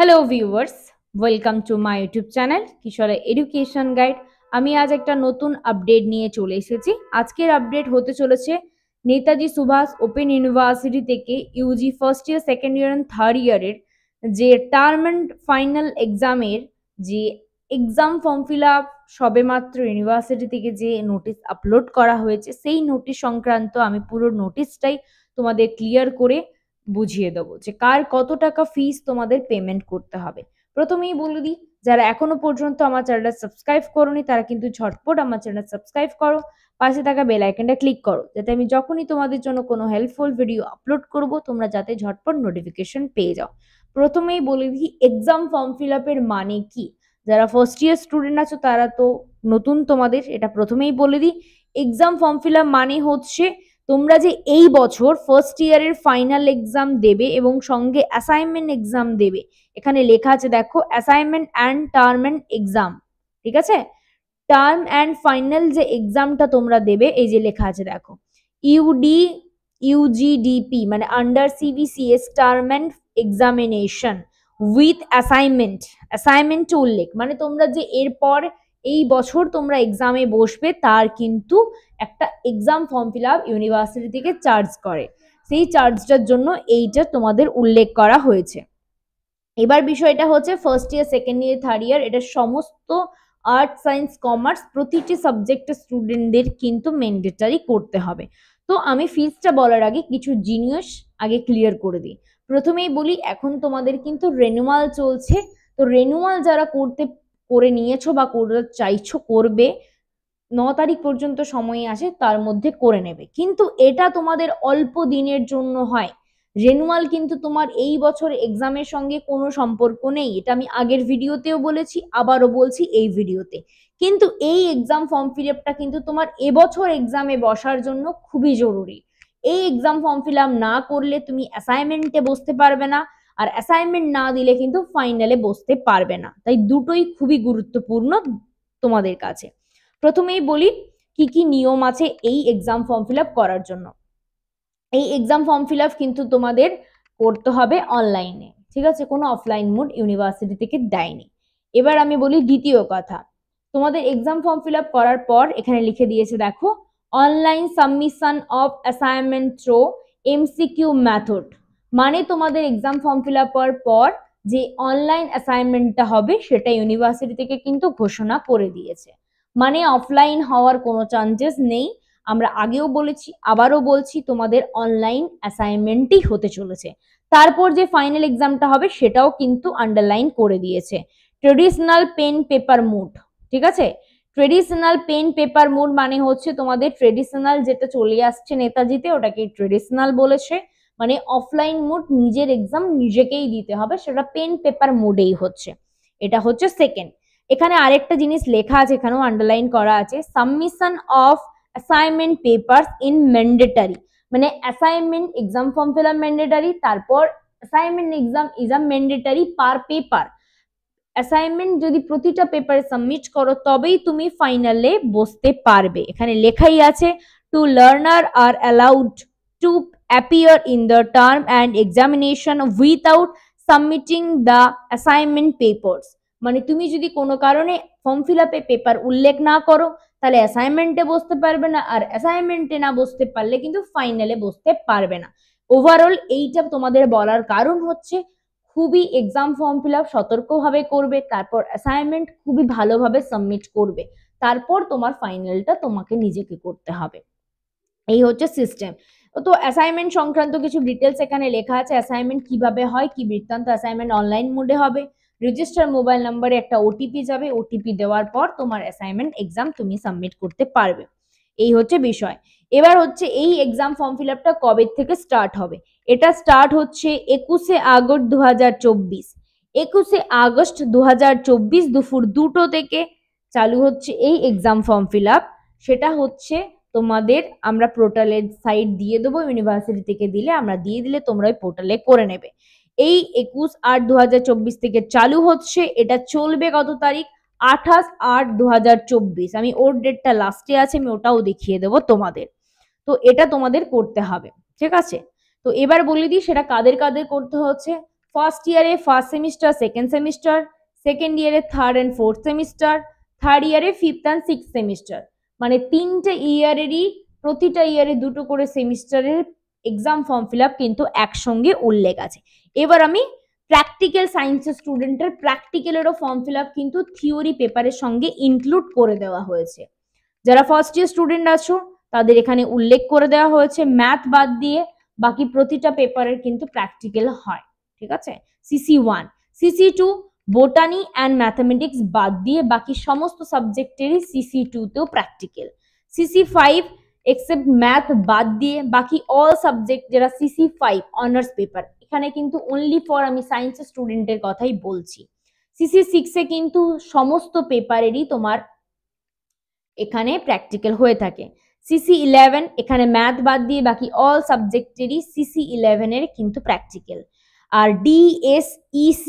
Hello viewers, welcome to my YouTube channel Kishora education guide. আমি আজ একটা নতুন আপডেট নিয়ে চলে এসেছি। আজকের আপডেট হতে চলেছে নেতাজি সুভাষ ওপেন ইউনিভার্সিটি থেকে Yuji first year, second year and third ইয়ারের যে টার্ম অ্যান্ড ফাইনাল এক্সামের যে এক্সাম ফর্ম ফিল আপ সবেমাত্র ইউনিভার্সিটি থেকে যে নোটিশ আপলোড করা হয়েছে, সেই নোটিশ সংক্রান্ত আমি পুরো নোটিশটাই তোমাদের ক্লিয়ার করে বুঝিয়ে দেবো যে কার কত টাকা ফিস তোমাদের পেমেন্ট করতে হবে। প্রথমেই বলে দিই, যারা এখনো পর্যন্ত আমার চ্যানেলটা সাবস্ক্রাইব করোনি তারা কিন্তু ঝটপট আমার চ্যানেল সাবস্ক্রাইব করো, পাশে থাকা বেল আইকনটা ক্লিক করো, যাতে আমি যখনই তোমাদের জন্য কোনো হেল্পফুল ভিডিও আপলোড করব তোমরা যাতে ঝটপট নোটিফিকেশন পেয়ে যাও। প্রথমেই বলে দিই এক্সাম ফর্ম ফিল আপের মানে কি। যারা ফার্স্ট ইয়ার স্টুডেন্ট আছো তারা তো নতুন, তোমাদের এটা প্রথমেই বলে দিই। এক্সাম ফর্ম ফিল আপ মানে হচ্ছে তোমরা যে এই বছর ফার্স্ট ইয়ারের ফাইনাল এক্সাম দেবে এবং সঙ্গে অ্যাসাইনমেন্ট এক্সাম দেবে। এখানে লেখা আছে দেখো, assignment and term and exam, ঠিক আছে। টার্ম অ্যান্ড ফাইনাল যে এক্সামটা তোমরা দেবে, এই যে লেখা আছে দেখো, ইউজিডিপি মানে under CBCS term end examination with assignment উল্লেখ, মানে তোমরা যে এরপর এই বছর তোমরা এক্সামে বসবে তার কিন্তু একটা exam form fill up university থেকে চার্জ করে, সেই চার্জটার জন্য এইটা তোমাদের উল্লেখ করা হয়েছে। এবার বিষয়টা হচ্ছে first year, second year, third year, এটা সমস্ত আর্ট, সায়েন্স, কমার্স প্রতিটি সাবজেক্টের স্টুডেন্টদের কিন্তু ম্যান্ডেটারি করতে হবে। তো আমি ফিসটা বলার আগে কিছু জিনিস আগে ক্লিয়ার করে দিই। প্রথমেই বলি, এখন তোমাদের কিন্তু রেনুয়াল চলছে। তো রেনুয়াল যারা করে নিয়েছো বা করতে চাইছো, করবে 9 তারিখ পর্যন্ত সময় আছে, তার মধ্যে করে নেবে। কিন্তু এটা তোমাদের অল্প দিনের জন্য হয়। রেনুয়াল কিন্তু তোমার এই বছর এক্সামের সঙ্গে কোনো সম্পর্ক নেই, এটা আমি আগের ভিডিওতেও বলেছি, আবারও বলছি এই ভিডিওতে। কিন্তু এই এক্সাম ফর্ম ফিল আপটা কিন্তু তোমার এবছর এক্সামে বসার জন্য খুবই জরুরি। এই এক্সাম ফর্ম ফিল আপ না করলে তুমি অ্যাসাইনমেন্টে বসতে পারবে না, আর অ্যাসাইনমেন্ট না দিলে কিন্তু ফাইনালে বসতে পারবে না। তাই দুটোই খুবই গুরুত্বপূর্ণ তোমাদের কাছে। প্রথমেই বলি কি কি নিয়ম আছে এই এক্সাম ফর্ম ফিল আপ করার জন্য। এই এক্সাম ফর্ম ফিল আপ কিন্তু তোমাদের করতে হবে অনলাইনে, ঠিক আছে, কোনো অফলাইন মোড ইউনিভার্সিটি থেকে দেয়নি। এবার আমি বলি দ্বিতীয় কথা, তোমাদের এক্সাম ফর্ম ফিল আপ করার পর এখানে লিখে দিয়েছে দেখো, online submission of assignment through MCQ method, মানে তোমাদের এক্সাম ফর্ম ফিল আপ পর যে অনলাইন অ্যাসাইনমেন্টটা হবে সেটা ইউনিভার্সিটি থেকে কিন্তু ঘোষণা করে দিয়েছে। মানে অফলাইন হওয়ার কোনো চান্সেস নেই। আমরা আগেও বলেছি, আবারও বলছি, তোমাদের অনলাইন অ্যাসাইনমেন্টই হতে চলেছে। তারপর যে ফাইনাল এক্সামটা হবে সেটাও কিন্তু আন্ডারলাইন করে দিয়েছে, ট্রেডিশনাল পেন পেপার মোড, ঠিক আছে। ট্রেডিশনাল পেন পেপার মোড মানে হচ্ছে তোমাদের ট্রেডিশনাল যেটা চলে আসছে নেতাজিতে, ওটাকে ট্রেডিশনাল বলেছে। মানে অফলাইন মোড, নিজের এক্সাম নিজেকেই দিতে হবে, সেটা পেন পেপার মোডেই হচ্ছে। এটা হচ্ছে সেকেন্ড। এখানে আরেকটা জিনিস লেখা আছে, এখানেও আন্ডারলাইন করা আছে, submission of assignment papers in mandatory, মানে assignment exam form fill up mandatory, তারপর assignment exam is a mandatory per paper. Assignment যদি প্রতিটা পেপারে সাবমিট করো তবেই তুমি ফাইনালে বসতে পারবে। এখানে লেখাই আছে, to learner are allowed to appear in the term end examination without submitting the assignment papers, মানে তুমি যদি কোনো কারণে ফর্ম ফিল আপে পেপার উল্লেখ না করো তাহলে অ্যাসাইনমেন্টে বসতে পারবে না, আর অ্যাসাইনমেন্টে না বসতে পারলে কিন্তু ফাইনালে বসতে পারবে না। ওভারঅল এইটা তোমাদের বলার কারণ হচ্ছে খুবই এক্সাম ফর্ম ফিল আপ সতর্কভাবে করবে, তারপর অ্যাসাইনমেন্ট খুবই ভালোভাবে সাবমিট করবে, তারপর তোমার ফাইনালটা তোমাকে নিজেকে করতে হবে। এই হচ্ছে সিস্টেম। তো অ্যাসাইনমেন্ট সংক্রান্ত কিছু ডিটেলস এখানে লেখা আছে, অ্যাসাইনমেন্ট কিভাবে হয়, কি বৃত্তান্ত। অ্যাসাইনমেন্ট অনলাইন মোডে হবে, রেজিস্টার মোবাইল নাম্বারে একটা ওটিপি যাবে, ওটিপি দেওয়ার পর তোমার অ্যাসাইনমেন্ট এক্সাম তুমি সাবমিট করতে পারবে। এই হচ্ছে বিষয়। এবার হচ্ছে এই এক্সাম ফর্ম ফিল আপটা কবে থেকে স্টার্ট হবে। এটা স্টার্ট হচ্ছে 21শে আগস্ট 2024। 21শে আগস্ট 2024 দুপুর 2টো থেকে চালু হচ্ছে এই এক্সাম ফর্ম ফিল আপ। সেটা হচ্ছে তোমাদের আমরা পোর্টালের সাইট দিয়ে দেবো, ইউনিভার্সিটি থেকে দিলে আমরা দিয়ে দিলে তোমরা ওই পোর্টালে করে নেবে। এই 21/8/2024 থেকে চালু হচ্ছে, এটা চলবে কত তারিখ, 28/8/2024। আমি ওর ডেটটা লাস্টে আছে, আমি ওটাও দেখিয়ে দেবো তোমাদের। তো এটা তোমাদের করতে হবে, ঠিক আছে। তো এবার বলে দিই সেটা কাদের কাদের করতে হচ্ছে। ফার্স্ট ইয়ারে first semester, second semester, second ইয়ারে third and fourth semester, third ইয়ারে ফিফথ অ্যান্ড সিক্স সেমিস্টার, মানে তিনটে ইয়ারেরই প্রতিটা ইয়ারে দুটো করে সেমিস্টারের এক্সাম ফর্ম ফিল আপ কিন্তু একসঙ্গে উল্লেখ আছে। এবার আমি প্র্যাকটিক্যাল সায়েন্সের স্টুডেন্টের প্র্যাকটিক্যালেরও ফর্ম ফিল আপ কিন্তু থিওরি পেপারের সঙ্গে ইনক্লুড করে দেওয়া হয়েছে। যারা ফার্স্ট ইয়ার স্টুডেন্ট আছো তাদের এখানে উল্লেখ করে দেওয়া হয়েছে ম্যাথ বাদ দিয়ে বাকি প্রতিটা পেপারের কিন্তু প্র্যাকটিক্যাল হয়, ঠিক আছে। CC1, CC2 botany and mathematics বাদ দিয়ে বাকি সমস্ত সাবজেক্টেরই CC2 তেও প্র্যাকটিক্যাল। CC5 এক্সেপ্ট ম্যাথ বাদ দিয়ে বাকি অল সাবজেক্ট যারা CC5 অনার্স পেপার, এখানে কিন্তু অনলি ফর আমি সায়েন্সের স্টুডেন্টের কথাই বলছি। CC6 এ কিন্তু সমস্ত পেপারেরই তোমার এখানে প্র্যাকটিক্যাল হয়ে থাকে। CC11 এখানে ম্যাথ বাদ দিয়ে বাকি অল সাবজেক্টেরই CC11 এর কিন্তু প্র্যাকটিক্যাল। আর DSEC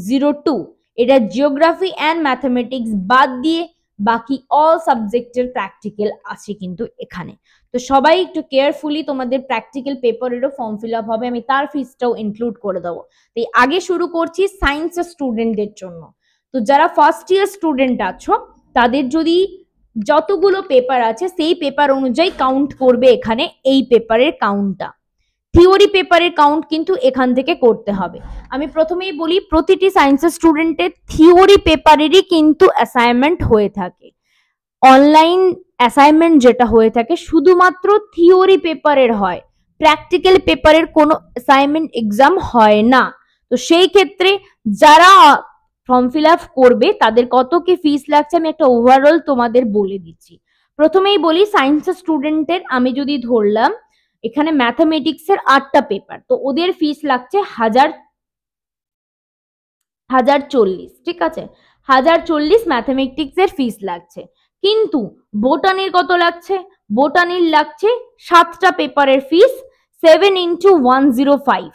02 এটা জিওগ্রাফি অ্যান্ড ম্যাথামেটিক্স বাদ দিয়ে বাকি অল সাবজেক্টের প্র্যাকটিক্যাল আছে কিন্তু এখানে। তো সবাই একটু কেয়ারফুলি তোমাদের প্র্যাকটিক্যাল পেপারেরও ফর্ম ফিল আপ হবে, আমি তার ফিসটাও ইনক্লুড করে দেবো। তো আগে শুরু করছি সায়েন্সের স্টুডেন্টদের জন্য। তো যারা ফার্স্ট ইয়ার স্টুডেন্ট আছো তাদের যদি যতগুলো পেপার আছে সেই পেপার অনুযায়ী কাউন্ট করবে এখানে এই পেপারের কাউন্টটা। থিওরি পেপারের কাউন্ট কিন্তু এখান থেকে করতে হবে। আমি প্রথমেই বলি প্রতিটি সায়েন্সের স্টুডেন্টের থিওরি পেপারেরই কিন্তু অ্যাসাইনমেন্ট হয়ে থাকে। অনলাইন অ্যাসাইনমেন্ট যেটা হয়ে থাকে শুধুমাত্র থিওরি পেপারের হয়, প্র্যাকটিক্যাল পেপারের কোনো অ্যাসাইনমেন্ট এক্সাম হয় না। তো সেই ক্ষেত্রে যারা ফর্ম ফিল আপ করবে তাদের কত কি ফিস লাগছে আমি একটা ওভারঅল তোমাদের বলে দিচ্ছি। প্রথমেই বলি সায়েন্সের স্টুডেন্টের আমি যদি ধরলাম এখানে ম্যাথামেটিক্সের 8টা পেপার, তো ওদের ফিস লাগছে 1040, ঠিক আছে, 1040 ম্যাথামেটিক্সের ফিস লাগছে। কিন্তু বোটানির কত লাগছে? বোটানির লাগছে 7টা পেপারের ফিস 7 × 105,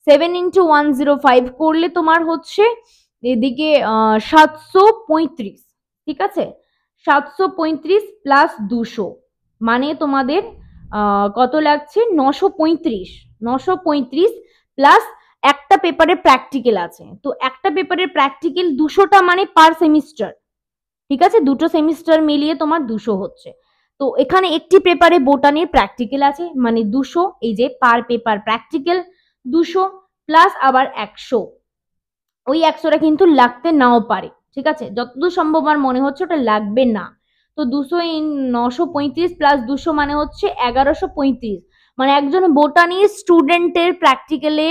7 × 105 করলে তোমার হচ্ছে এদিকে 735, ঠিক আছে, 735 প্লাস 200 মানে তোমাদের কত লাগছে 935 প্লাস একটা পেপারে প্র্যাকটিক্যাল আছে। তো একটা পেপারের প্র্যাকটিক্যাল 200টা মানে পার সেমিস্টার, ঠিক আছে, দুটো সেমিস্টার মিলিয়ে তোমার 200 হচ্ছে। তো এখানে একটি পেপারে বোটানির প্র্যাকটিক্যাল আছে মানে 200, এই যে পার পেপার প্র্যাকটিক্যাল 200 প্লাস আবার 100, ওই 100টা কিন্তু লাগতে নাও পারে, ঠিক আছে, যতদূর সম্ভব আমার মনে হচ্ছে ওটা লাগবে না। তো 200 × 935 প্লাস 200 মানে হচ্ছে 1135, মানে একজন বোটানির স্টুডেন্টের প্র্যাকটিক্যালে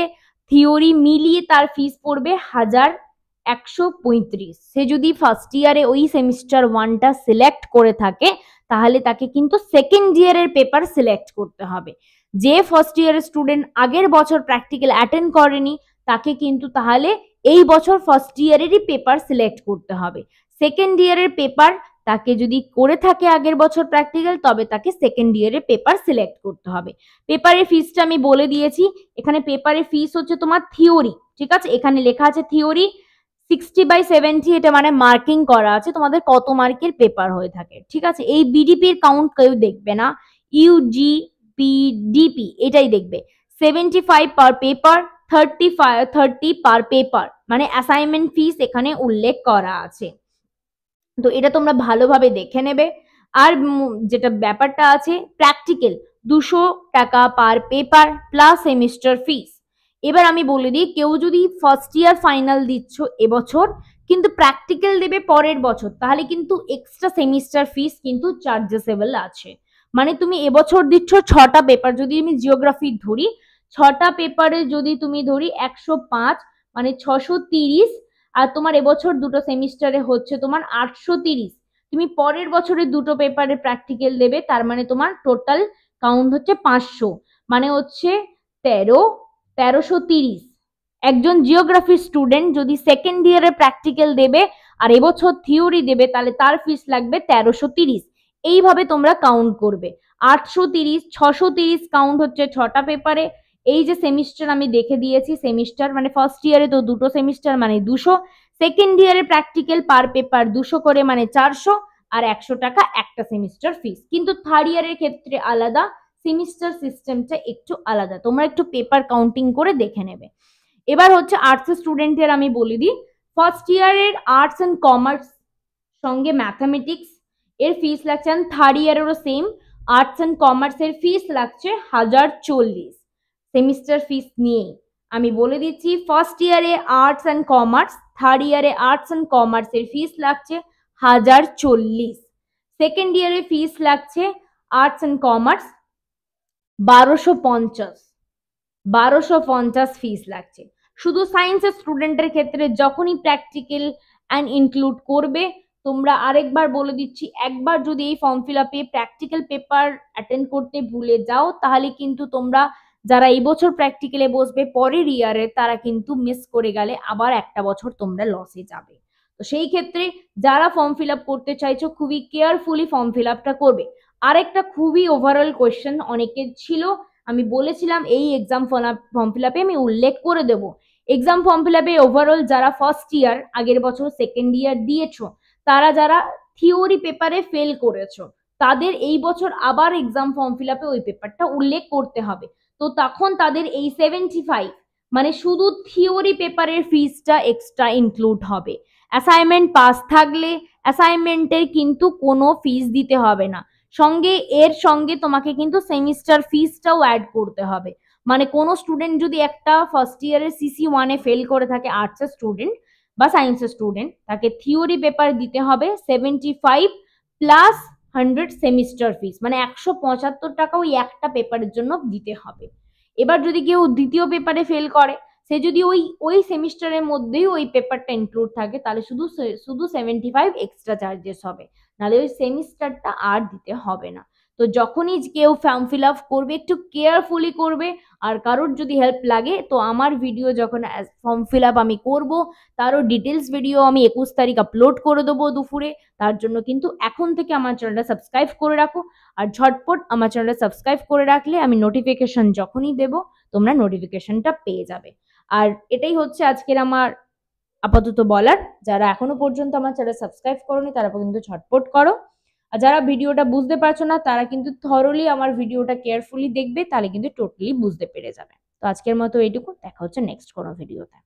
থিওরি মিলিয়ে তার ফিস পড়বে 1135। সে যদি ফার্স্ট ইয়ারে ওই সেমিস্টার 1টা সিলেক্ট করে থাকে তাহলে তাকে কিন্তু সেকেন্ড ইয়ারের পেপার সিলেক্ট করতে হবে। যে ফার্স্ট ইয়ারের স্টুডেন্ট আগের বছর প্র্যাকটিক্যাল অ্যাটেন্ড করেনি তাকে কিন্তু তাহলে এই বছর ফার্স্ট ইয়ারেরই পেপার সিলেক্ট করতে হবে। সেকেন্ড ইয়ারের পেপার তাকে যদি করে থাকে আগের বছর প্র্যাকটিক্যাল তবে তাকে সেকেন্ড ইয়ারের পেপার সিলেক্ট করতে হবে। পেপারের ফিসটা আমি বলে দিয়েছি, এখানে পেপারের ফিস হচ্ছে তোমার থিওরি, ঠিক আছে, এখানে লেখা আছে থিওরি 60/70, এটা মানে মার্কিং করা আছে তোমাদের কত মার্কের পেপার হয়ে থাকে, ঠিক আছে। এই বিডিপির কাউন্ট কেউ দেখবে না, UGPDP এটাই দেখবে। 75 পার পেপার, 30 পার পেপার, মানে অ্যাসাইনমেন্ট ফিস এখানে উল্লেখ করা আছে। তো এটা তোমরা ভালোভাবে দেখে নেবে। আর যেটা ব্যাপারটা আছে প্র্যাকটিক্যাল 200 টাকা per paper plus semester fees. এবার আমি বলে দিই কেউ যদি ফার্স্ট ইয়ার ফাইনাল দিচ্ছ এবছর কিন্তু প্র্যাকটিক্যাল দেবে পরের বছর তাহলে কিন্তু এক্সট্রা সেমিস্টার ফিস কিন্তু চার্জেসেবল আছে। মানে তুমি এবছর দিচ্ছ 6টা পেপার, যদি আমি জিওগ্রাফি ধরি 6টা পেপারে যদি তুমি ধরি 105 মানে 630, আর তোমার এবছর দুটো সেমিস্টারে হচ্ছে তোমার 830, তুমি পরের বছরে দুটো পেপারে প্র্যাকটিক্যাল দেবে তার মানে তোমার টোটাল কাউন্ট হচ্ছে 500, মানে হচ্ছে 1330। একজন জিওগ্রাফি স্টুডেন্ট যদি সেকেন্ড ইয়ারে প্র্যাকটিক্যাল দেবে আর এবছর থিওরি দেবে তাহলে তার ফিস লাগবে 1330। এইভাবে তোমরা কাউন্ট করবে 830, 630 কাউন্ট হচ্ছে 6টা পেপারে। এই যে সেমিস্টার আমি দেখে দিয়েছি, সেমিস্টার মানে ফার্স্ট ইয়ারে তো দুটো সেমিস্টার মানে 200, সেকেন্ড ইয়ারে প্র্যাকটিক্যাল পার পেপার 200 করে মানে 400, আর 100 টাকা একটা সেমিস্টার ফিস। কিন্তু থার্ড ইয়ারের ক্ষেত্রে আলাদা, সেমিস্টার সিস্টেমটা একটু আলাদা, তোমরা একটু পেপার কাউন্টিং করে দেখে নেবে। এবার হচ্ছে আর্টস স্টুডেন্টের আমি বলে দিই, ফার্স্ট ইয়ারের আর্টস অ্যান্ড কমার্স সঙ্গে ম্যাথামেটিক্স এর ফিস লাগছে, থার্ড ইয়ারেরও সেম, আর্টস অ্যান্ড কমার্সের ফিস লাগছে 1040 সেমিস্টার ফিস নিয়েই। আমি বলে দিচ্ছি, ফার্স্ট ইয়ারে আর্টস অ্যান্ড কমার্স, থার্ড ইয়ারে আর্টস অ্যান্ড কমার্সের ফিস লাগছে 1040, সেকেন্ড ইয়ারে ফিস লাগছে আর্টস অ্যান্ড কমার্স 1250 ফিস লাগছে। শুধু সায়েন্সের স্টুডেন্টের ক্ষেত্রে যখনই প্র্যাকটিক্যাল অ্যান্ড ইনক্লুড করবে, তোমরা আরেকবার বলে দিচ্ছি, একবার যদি এই ফর্ম ফিল আপে প্র্যাকটিক্যাল পেপার অ্যাটেন্ড করতে ভুলে যাও, তাহলে কিন্তু তোমরা যারা এই বছর প্র্যাকটিক্যালে বসবে পরের ইয়ারে, তারা কিন্তু মিস করে গেলে আবার একটা বছর তোমরা লসে যাবে। তো সেই ক্ষেত্রে যারা ফর্ম ফিল আপ করতে চাইছো, খুবই কেয়ারফুলি ফর্ম ফিল আপটা করবে। আরেকটা খুবই ওভারঅল কোয়েশ্চেন অনেকের ছিল, আমি বলেছিলাম এই এক্সাম ফর্ম ফিল আপে আমি উল্লেখ করে দেবো। এক্সাম ফর্ম ফিল আপে ওভারঅল যারা ফার্স্ট ইয়ার, আগের বছর সেকেন্ড ইয়ার দিয়েছো, তারা যারা থিওরি পেপারে ফেল করেছো, তাদের এই বছর আবার এক্সাম ফর্ম ফিল আপে ওই পেপারটা উল্লেখ করতে হবে। তো তখন তাদের এই 75 মানে শুধু থিওরি পেপারের ফিসটা এক্সট্রা ইনক্লুড হবে। অ্যাসাইনমেন্ট পাস থাকলে অ্যাসাইনমেন্টের কিন্তু কোনো ফিস দিতে হবে না, সঙ্গে এর সঙ্গে তোমাকে কিন্তু সেমিস্টার ফিসটাও অ্যাড করতে হবে। মানে কোনো স্টুডেন্ট যদি একটা ফার্স্ট ইয়ারের CC1 ফেল করে থাকে, আর্টসের স্টুডেন্ট বা সায়েন্সের স্টুডেন্ট, তাকে থিওরি পেপার দিতে হবে 75 প্লাস 100 সেমিস্টার ফিস, মানে 175 টাকা ওই একটা পেপারের জন্য দিতে হবে। এবার যদি কেউ দ্বিতীয় পেপারে ফেল করে, সে যদি ওই সেমিস্টারের মধ্যেই ওই পেপারটা ইনক্লুড থাকে, তাহলে শুধু 75 এক্সট্রা চার্জেস হবে, নাহলে ওই সেমিস্টারটা আর দিতে হবে না। তো যখনই কেউ ফর্ম ফিল আপ করবে একটু কেয়ারফুলি করবে। আর কারোর যদি হেল্প লাগে, তো আমার ভিডিও যখন ফর্ম ফিল আপ আমি করবো, তারও ডিটেলস ভিডিও আমি 21 তারিখ আপলোড করে দেবো দুপুরে। তার জন্য কিন্তু এখন থেকে আমার চ্যানেলটা সাবস্ক্রাইব করে রাখো, আর ঝটপট আমার চ্যানেলটা সাবস্ক্রাইব করে রাখলে আমি নোটিফিকেশন যখনই দেবো, তোমরা নোটিফিকেশনটা পেয়ে যাবে। আর এটাই হচ্ছে আজকের আমার আপাতত বলার। যারা এখনো পর্যন্ত আমার চ্যানেল সাবস্ক্রাইব করোনি, তারা কিন্তু ঝটপট করো। আর যারা ভিডিওটা বুঝতে পারছো না, তারা কিন্তু থরলি আমার ভিডিওটা কেয়ারফুলি দেখবে, তাহলে কিন্তু টোটালি বুঝতে পেরে যাবে। তো আজকের মতো এইটুকু, দেখা হচ্ছে নেক্সট কোনো ভিডিওতে।